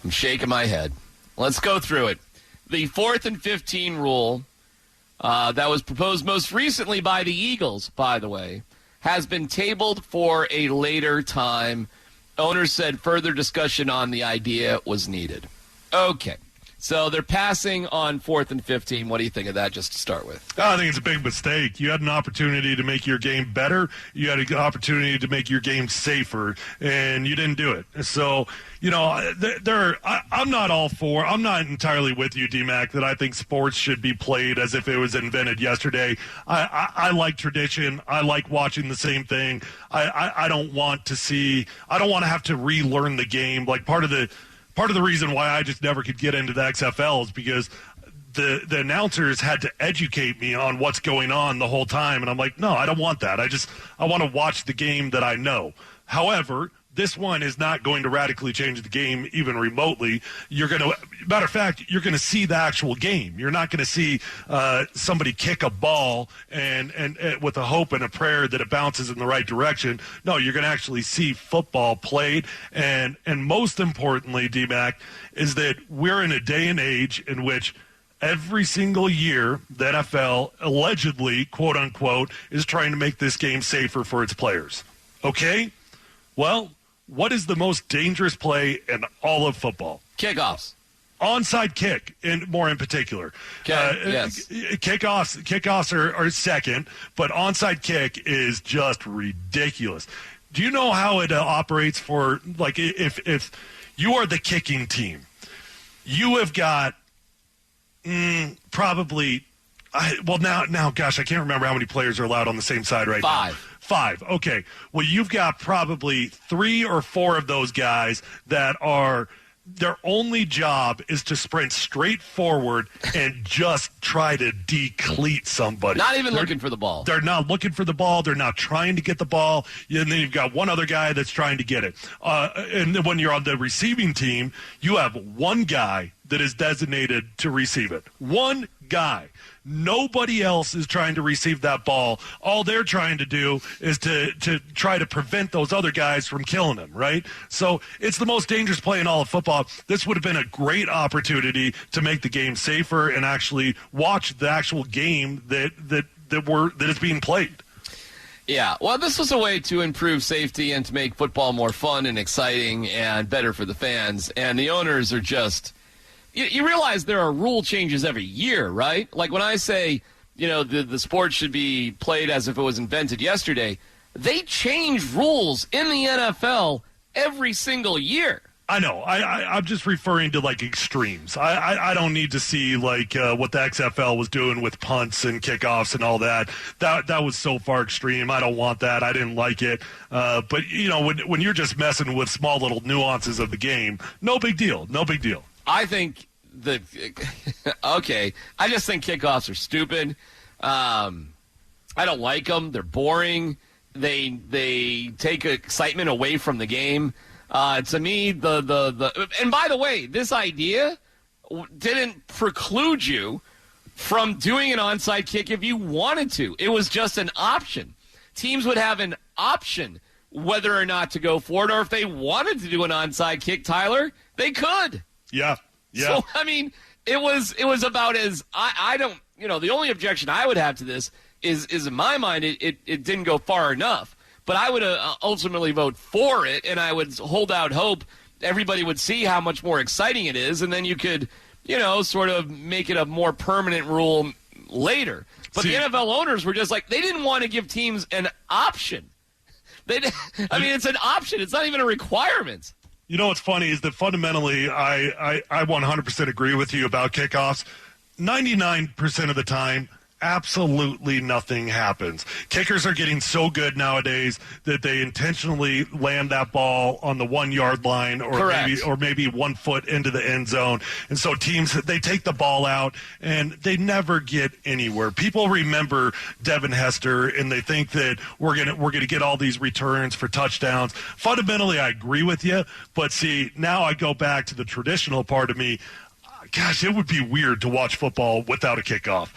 I'm shaking my head. Let's go through it. The 4th and 15 rule that was proposed most recently by the Eagles, by the way, has been tabled for a later time. Owners said further discussion on the idea was needed. Okay. So they're passing on 4th and 15. What do you think of that, just to start with? I think it's a big mistake. You had an opportunity to make your game better. You had an opportunity to make your game safer, and you didn't do it. So, I'm not all for – I'm not entirely with you, Dmac, that I think sports should be played as if it was invented yesterday. I like tradition. I like watching the same thing. I don't want to see – I don't want to have to relearn the game. Like part of the reason why I just never could get into the XFL is because the announcers had to educate me on what's going on the whole time. And I'm like, no, I don't want that. I want to watch the game that I know. However, this one is not going to radically change the game even remotely. Matter of fact, you're going to see the actual game. You're not going to see somebody kick a ball and with a hope and a prayer that it bounces in the right direction. No, you're going to actually see football played. And most importantly, DMAC, is that we're in a day and age in which every single year the NFL allegedly, quote unquote, is trying to make this game safer for its players. Okay? Well, what is the most dangerous play in all of football? Kickoffs. Onside kick, more in particular. Okay, yes. Kickoffs are second, but onside kick is just ridiculous. Do you know how it operates for, like, if you are the kicking team, you have got probably, gosh, I can't remember how many players are allowed on the same side right now. Five. Okay. Well, you've got probably 3 or 4 of those guys that are their only job is to sprint straight forward and just try to decleat somebody. Not even looking for the ball. They're not looking for the ball. They're not trying to get the ball. And then you've got one other guy that's trying to get it. And then when you're on the receiving team, you have one guy that is designated to receive it. One guy. Nobody else is trying to receive that ball. All they're trying to do is to try to prevent those other guys from killing them, right? So it's the most dangerous play in all of football. This would have been a great opportunity to make the game safer and actually watch the actual game that is being played. Yeah, well, this was a way to improve safety and to make football more fun and exciting and better for the fans. And the owners are just... You realize there are rule changes every year, right? Like when I say, the sport should be played as if it was invented yesterday, they change rules in the NFL every single year. I know. I'm just referring to, like, extremes. I don't need to see, like, what the XFL was doing with punts and kickoffs and all that. That was so far extreme. I don't want that. I didn't like it. But, when you're just messing with small little nuances of the game, no big deal. No big deal. I think I just think kickoffs are stupid. I don't like them. They're boring. They take excitement away from the game. To me, and by the way, this idea didn't preclude you from doing an onside kick if you wanted to. It was just an option. Teams would have an option whether or not to go for it, or if they wanted to do an onside kick, Tyler, they could. Yeah. So, I mean, it was about as I don't, the only objection I would have to this is in my mind, it didn't go far enough. But I would ultimately vote for it, and I would hold out hope everybody would see how much more exciting it is, and then you could, sort of make it a more permanent rule later. But the NFL owners were just like, they didn't want to give teams an option. It's an option. It's not even a requirement. You know what's funny is that fundamentally I 100% agree with you about kickoffs. 99% of the time, absolutely nothing happens. Kickers are getting so good nowadays that they intentionally land that ball on the 1 yard line or maybe 1 foot into the end zone. And so teams, they take the ball out and they never get anywhere. People remember Devin Hester and they think that we're gonna get all these returns for touchdowns. Fundamentally, I agree with you, but see, now I go back to the traditional part of me. gosh, it would be weird to watch football without a kickoff.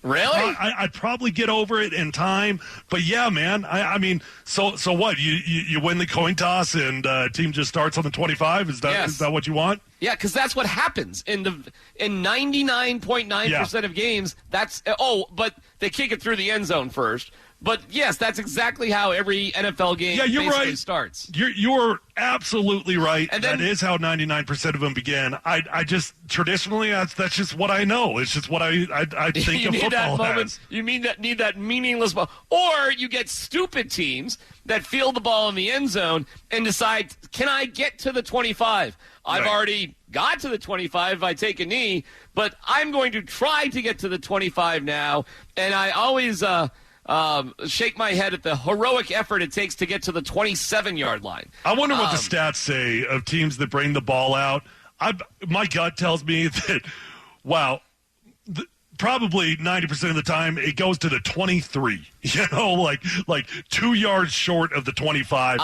Really? I'd probably get over it in time, but yeah, man. I mean, so what? You win the coin toss and team just starts on the 25. Is that what you want? Yeah, because that's what happens in 99.9% of games. But they kick it through the end zone first. But yes, that's exactly how every NFL game starts. You're absolutely right. And that is how 99% of them begin. I just traditionally that's just what I know. It's just what I think of football as. You need that meaningless ball, or you get stupid teams that field the ball in the end zone and decide, can I get to the 25? I've already got to the 25 if I take a knee, but I'm going to try to get to the 25 now. And I always shake my head at the heroic effort it takes to get to the 27-yard line. I wonder what the stats say of teams that bring the ball out. My gut tells me that, probably 90% of the time it goes to the 23. Like 2 yards short of the 25.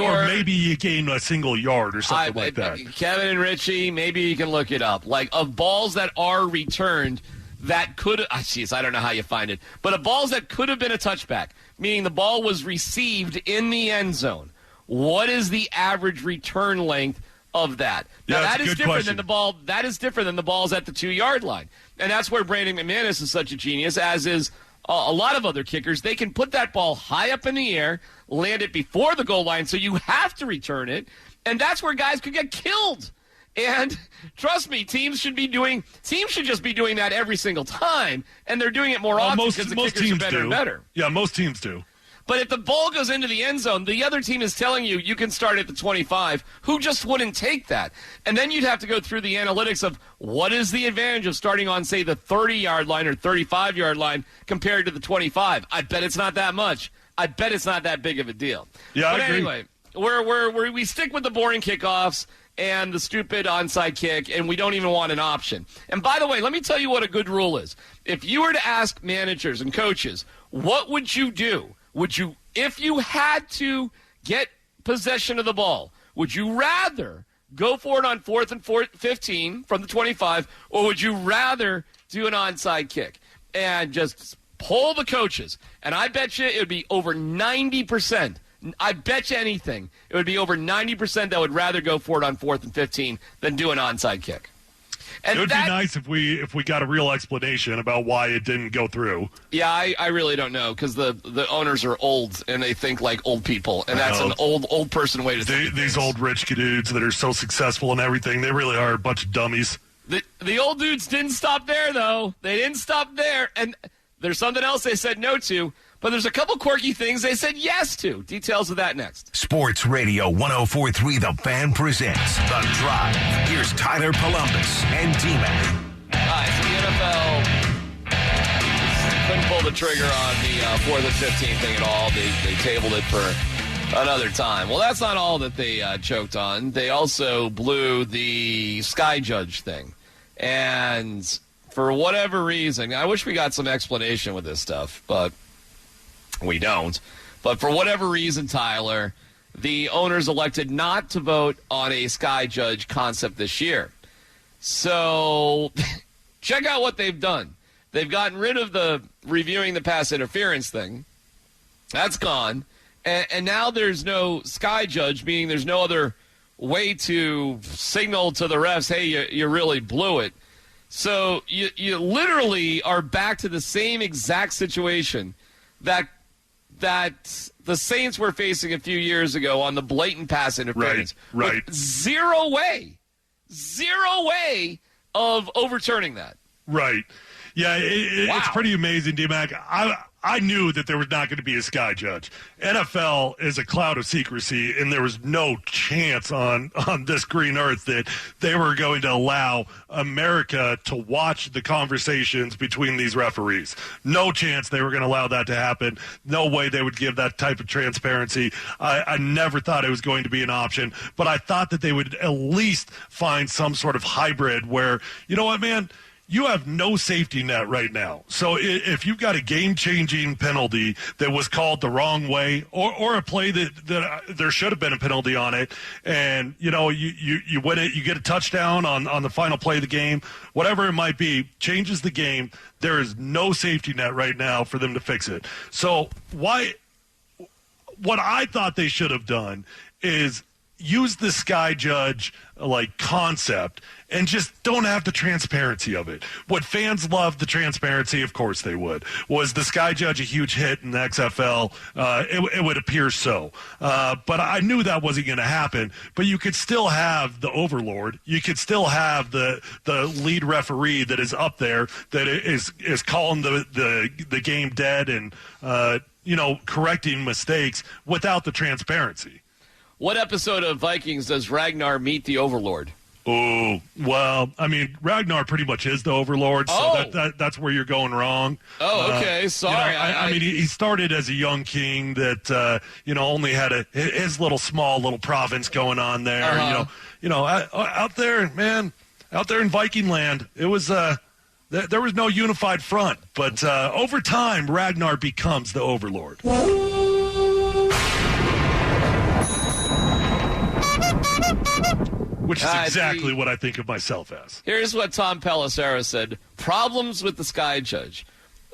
Or maybe you gain a single yard or something like that. Kevin and Richie, maybe you can look it up. Like, of balls that are returned that could – I don't know how you find it. But of balls that could have been a touchback, meaning the ball was received in the end zone, what is the average return length of that? Now, that is different than the ball. That is different than the balls at the 2-yard line. And that's where Brandon McManus is such a genius, as is a lot of other kickers. They can put that ball high up in the air, land it before the goal line, so you have to return it. And that's where guys could get killed. And trust me, teams should just be doing that every single time, and they're doing it more often because the kickers are better and better. Yeah, most teams do. But if the ball goes into the end zone, the other team is telling you can start at the 25. Who just wouldn't take that? And then you'd have to go through the analytics of what is the advantage of starting on, say, the 30-yard line or 35-yard line compared to the 25. I bet it's not that much. I bet it's not that big of a deal. Yeah, but I agree. Anyway, we stick with the boring kickoffs and the stupid onside kick, and we don't even want an option. And by the way, let me tell you what a good rule is. If you were to ask managers and coaches, what would you do? If you had to get possession of the ball, would you rather go for it on 4th and 15 from the 25, or would you rather do an onside kick? And just poll the coaches, and I bet you it would be over 90%. I bet you anything, it would be over 90% that would rather go for it on 4th and 15 than do an onside kick. And it would be nice if we got a real explanation about why it didn't go through. Yeah, I really don't know, because the owners are old and they think like old people, and that's an old person way to think. These old rich dudes that are so successful and everything, they really are a bunch of dummies. The old dudes didn't stop there, though. They didn't stop there, and there's something else they said no to. But there's a couple quirky things they said yes to. Details of that next. Sports Radio 104.3 The Fan presents The Drive. Here's Tyler Polumbus and Dmac. All right, so the NFL couldn't pull the trigger on the 4th and 15 thing at all. They tabled it for another time. Well, that's not all that they choked on. They also blew the Sky Judge thing. And for whatever reason, I wish we got some explanation with this stuff, but we don't. But for whatever reason, Tyler, the owners elected not to vote on a Sky Judge concept this year. So check out what they've done. They've gotten rid of the reviewing the pass interference thing. That's gone. And now there's no Sky Judge, meaning there's no other way to signal to the refs, hey, you really blew it. So you literally are back to the same exact situation that the Saints were facing a few years ago on the blatant pass interference. Right. Zero way of overturning that. Right. Yeah, it's pretty amazing, D-Mac. I knew that there was not going to be a Sky Judge. NFL is a cloud of secrecy, and there was no chance on this green earth that they were going to allow America to watch the conversations between these referees. No chance they were going to allow that to happen. No way they would give that type of transparency. I never thought it was going to be an option, but I thought that they would at least find some sort of hybrid where, you know what, man? you have no safety net right now. So if you've got a game-changing penalty that was called the wrong way, or a play that there should have been a penalty on it, and you win it, you get a touchdown on the final play of the game, whatever it might be, changes the game. There is no safety net right now for them to fix it. So what I thought they should have done is use the sky judge concept and just don't have the transparency of it. What fans love, the transparency, of course they would. Was the sky judge a huge hit in the XFL? It would appear so. But I knew that wasn't going to happen. But you could still have the overlord. You could still have the lead referee that is up there that is calling the game dead and correcting mistakes without the transparency. What episode of Vikings does Ragnar meet the Overlord? Oh, well, I mean, Ragnar pretty much is the Overlord, so that's where you're going wrong. Oh, okay, sorry. I mean, he started as a young king that, only had his small little province going on there. Out there, man, out there in Viking land, it was there was no unified front. But over time, Ragnar becomes the Overlord. Which is exactly what I think of myself as. Here's what Tom Pelissero said. Problems with the sky judge.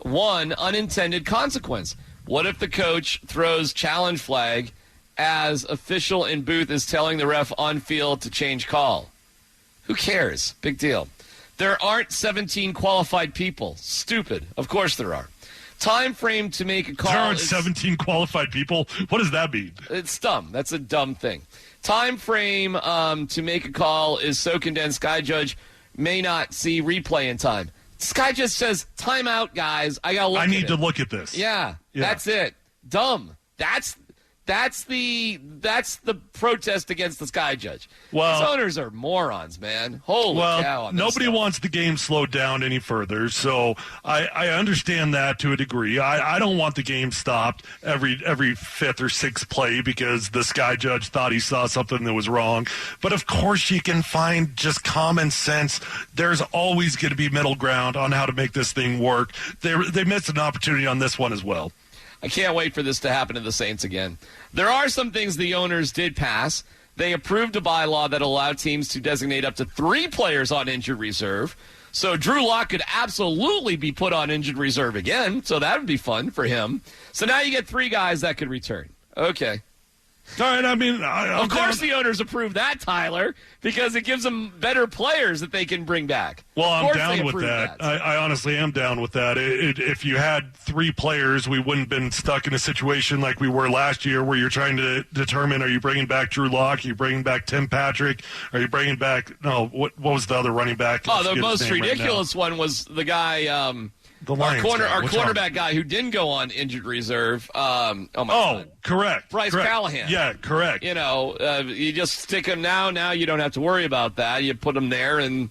1, unintended consequence. What if the coach throws challenge flag as official in booth is telling the ref on field to change call? Who cares? Big deal. There aren't 17 qualified people. Stupid. Of course there are. Time frame to make a call. There aren't 17 qualified people? What does that mean? It's dumb. That's a dumb thing. Time frame to make a call is so condensed, Sky Judge may not see replay in time. Sky Judge says, timeout, guys. I need to look at this. Yeah, that's it. Dumb. That's the protest against the Sky Judge. Well, these owners are morons, man. Holy cow. Nobody wants the game slowed down any further, so I understand that to a degree. I don't want the game stopped every fifth or sixth play because the Sky Judge thought he saw something that was wrong. But of course you can find just common sense. There's always going to be middle ground on how to make this thing work. They missed an opportunity on this one as well. I can't wait for this to happen to the Saints again. There are some things the owners did pass. They approved a bylaw that allowed teams to designate up to 3 players on injured reserve. So Drew Lock could absolutely be put on injured reserve again. So that would be fun for him. So now you get 3 guys that could return. Okay. All right, I mean, of course the owners approve that, Tyler, because it gives them better players that they can bring back. Well, I'm down with that. I honestly am down with that. If you had 3 players, we wouldn't have been stuck in a situation like we were last year where you're trying to determine, are you bringing back Drew Lock? Are you bringing back Tim Patrick? Are you bringing back, what was the other running back? Oh, the most ridiculous one was the guy, the Lions our cornerback guy who didn't go on injured reserve. God. Correct. Bryce Callahan. Yeah, correct. You just stick him now. Now you don't have to worry about that. You put him there and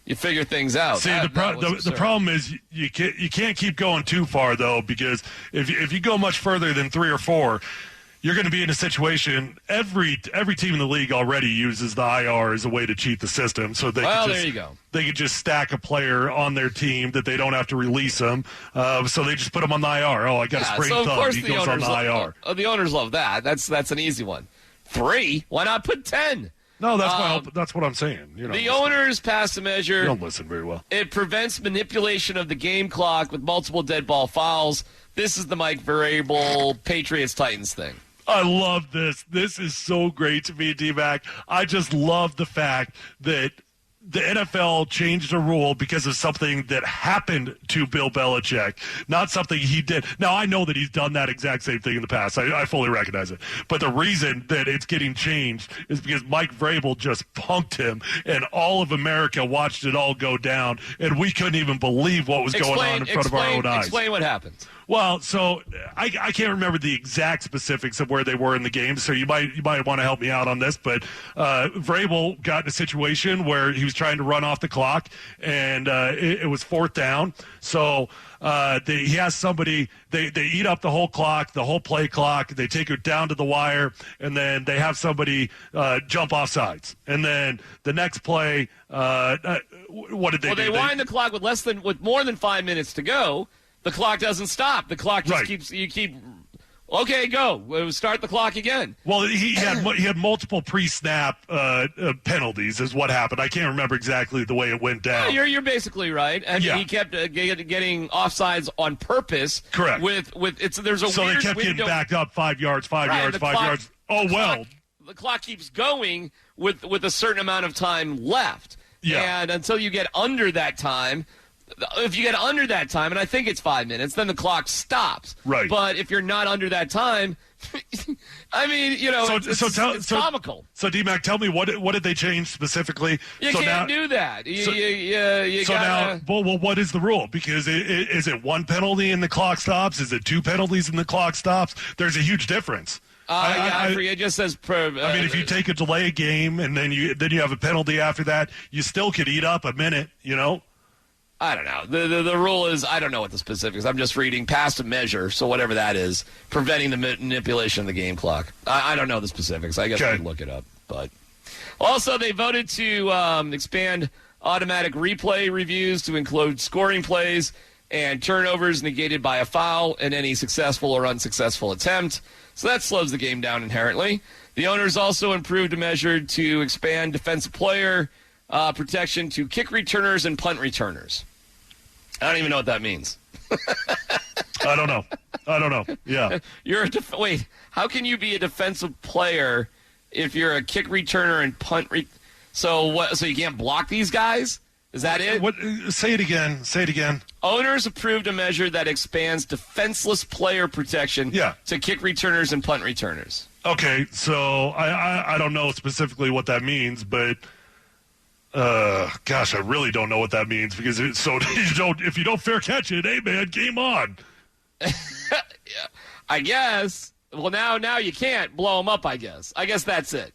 you figure things out. See, the problem is you can't keep going too far, though, because if you go much further than 3 or 4, you're going to be in a situation. Every team in the league already uses the IR as a way to cheat the system, so there you go. They could just stack a player on their team that they don't have to release them. So they just put him on the IR. Oh, I got a sprained thumb. He goes on the IR. The owners love that. That's an easy one. 3? Why not put 10? No, that's what I'm saying. The owners passed a measure. You don't listen very well. It prevents manipulation of the game clock with multiple dead ball fouls. This is the Mike Vrabel Patriots-Titans thing. I love this. This is so great to me, Dmac. I just love the fact that the NFL changed a rule because of something that happened to Bill Belichick, not something he did. Now, I know that he's done that exact same thing in the past. I fully recognize it. But the reason that it's getting changed is because Mike Vrabel just punked him, and all of America watched it all go down, and we couldn't even believe what was going on in front of our own eyes. Explain what happened. Well, so I can't remember the exact specifics of where they were in the game, so you might want to help me out on this. But Vrabel got in a situation where he was trying to run off the clock, and it was 4th down. So he has somebody, they eat up the whole clock, the whole play clock. They take it down to the wire, and then they have somebody jump off sides. And then the next play, what did they do? Well, they wind the clock with more than 5 minutes to go. The clock doesn't stop. The clock just keeps. Okay, go. Start the clock again. Well, he had multiple pre-snap penalties is what happened. I can't remember exactly the way it went down. Yeah, you're basically right. And he kept getting offsides on purpose. Correct. There's a so weird they kept window. getting backed up 5 yards, 5 yards, 5 yards. Oh, well. The clock keeps going with a certain amount of time left. Yeah. And until you get under that time, if you get under that time, and I think it's 5 minutes, then the clock stops. Right. But if you're not under that time, I mean, it's comical. So, D-Mac, tell me, what did they change specifically? You can't do that. Well, what is the rule? Because is it one penalty and the clock stops? Is it 2 penalties and the clock stops? There's a huge difference. I forget. It just says. If you take a delay game and then you have a penalty after that, you still could eat up a minute, I don't know. The rule is, I don't know what the specifics. I'm just reading past a measure, so whatever that is, preventing the manipulation of the game clock. I don't know the specifics. I guess I could look it up. But also, they voted to expand automatic replay reviews to include scoring plays and turnovers negated by a foul and any successful or unsuccessful attempt. So that slows the game down inherently. The owners also improved a measure to expand defensive player protection to kick returners and punt returners. I don't even know what that means. I don't know. Yeah. Wait, how can you be a defensive player if you're a kick returner and punt So what? So you can't block these guys? Is that it? What? Say it again. Owners approved a measure that expands defenseless player protection to kick returners and punt returners. Okay, so I don't know specifically what that means, but gosh, I really don't know what that means because if you don't fair catch it, hey man, game on. Yeah, I guess. Well, now you can't blow them up. I guess that's it.